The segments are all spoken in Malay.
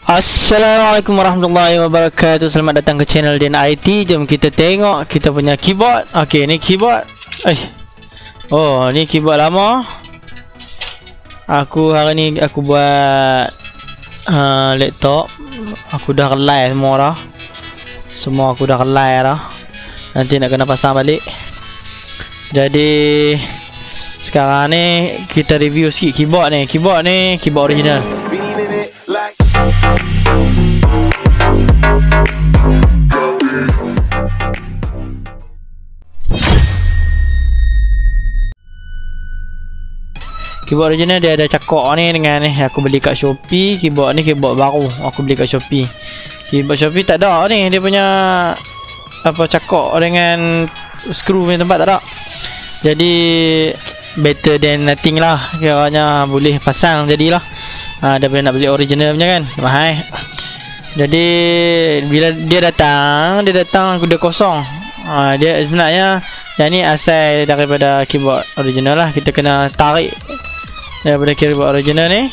Assalamualaikum warahmatullahi wabarakatuh. Selamat datang ke channel Den IT. Jom kita tengok kita punya keyboard. Okey, ni keyboard. Oh, ni keyboard lama. Hari ni aku buat laptop. Aku dah relay semua dah. Semua aku dah relay dah. Nanti nak kena pasang balik. Jadi sekarang ni kita review sikit keyboard ni. Keyboard ni keyboard original. Keyboard original dia ada cakok ni dengan ni aku beli kat Shopee. Keyboard ni keyboard baru aku beli kat Shopee. Keyboard Shopee tak ada ni, dia punya apa cakok dengan skru punya tempat tak ada. Jadi better than nothing lah, kiranya boleh pasang jadilah. Daripada nak beli original punya kan mahal. Jadi bila dia datang aku dia kosong. Dia sebenarnya yang ni asal daripada keyboard original lah. Kita kena tarik daripada keyboard original ni.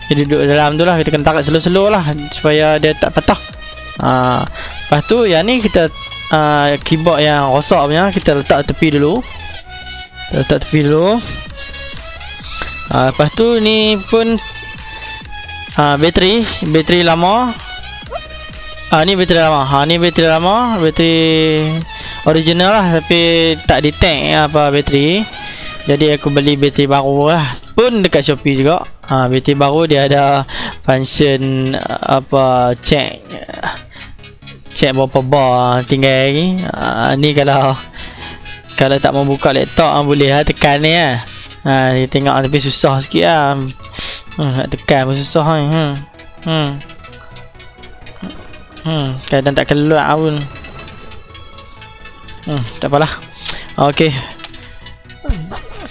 Dia duduk dalam tu lah, kita kena tarik slow-slow lah supaya dia tak patah. Lepas tu yang ni kita keyboard yang rosak punya kita letak tepi dulu. Lepas tu ni pun bateri lama. Ni bateri lama. Ni bateri lama, bateri original lah tapi tak detect apa bateri. Jadi aku beli bateri baru lah, pun dekat Shopee juga. Bateri baru dia ada function apa check berapa bar tinggal lagi. Ni kalau tak mau buka laptop boleh lah tekan ni lah. Tengok tapi susah sikit lah. Nak tekan pun susah ni. Kadang tak keluar pun. Tak apalah. Okey,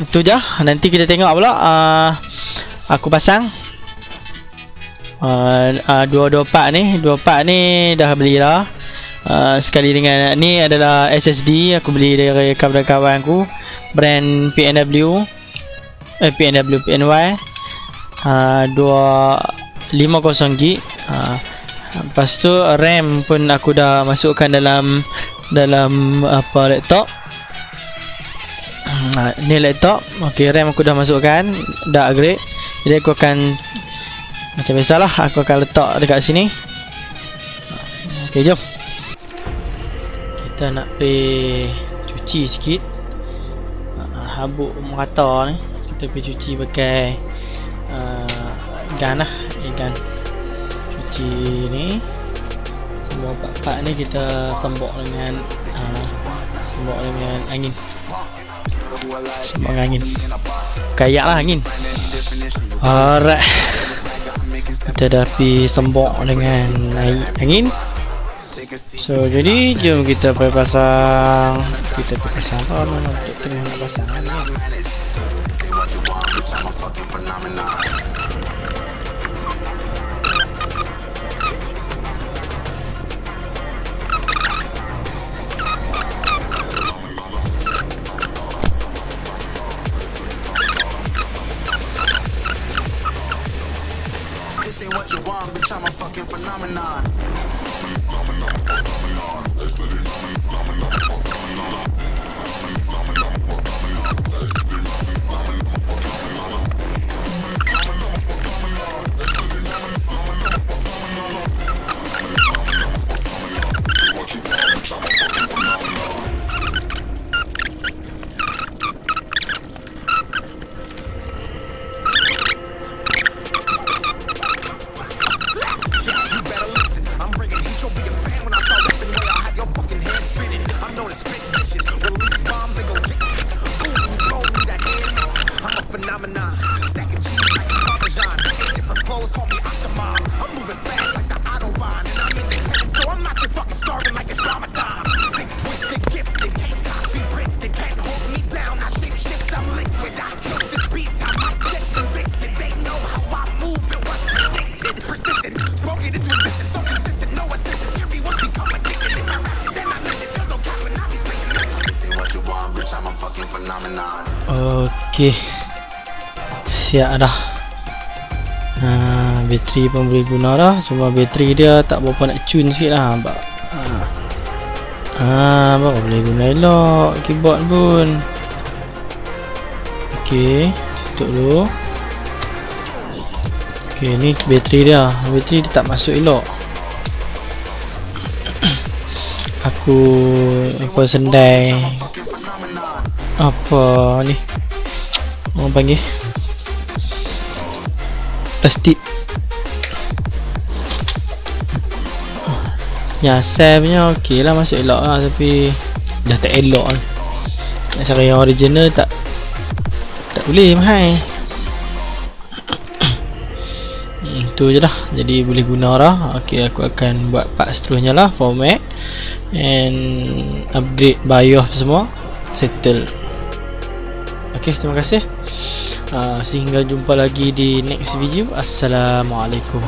itu je. Nanti kita tengok pula aku pasang 224 ni. 224 ni dah beli lah. Sekali dengan ni adalah SSD aku beli dari kawan-kawan aku brand PNY 250GB. Lepas tu RAM pun aku dah masukkan dalam apa laptop. Ni laptop. Okey, RAM aku dah masukkan, dah upgrade. Jadi aku akan macam biasalah, aku akan letak dekat sini. Okey, jom. Kita nak pergi cuci sikit habuk merata ni. Kita pergi cuci pakai gun lah, gun cuci ni. Semua part-part ni kita sembok dengan angin. Sembok dengan angin. Kayak lah angin. Alright. Kita dah pergi sembok dengan angin. So jadi jom kita pergi pasang. Kita pergi pasang untuk tengah nak pasang ni. What you want, bitch, I'm a fucking phenomenon. Okey, siap dah. Bateri pun boleh guna dah, cuma bateri dia tak berapa nak cun sikit lah. Baru boleh guna elok keyboard pun. Ok, tutup dulu. Ok, ni bateri dia. Bateri dia tak masuk elok. Aku apa sendai apa ni orang panggil plastik ya, sel punya ok lah, masuk elok lah, tapi dah tak elok lah. Nak cara yang original tak boleh mahal. Itu je lah, jadi boleh guna lah. Ok, aku akan buat part seterusnya lah, format and upgrade BIOS semua, settle. Ok, terima kasih. Sehingga jumpa lagi di next video. Assalamualaikum.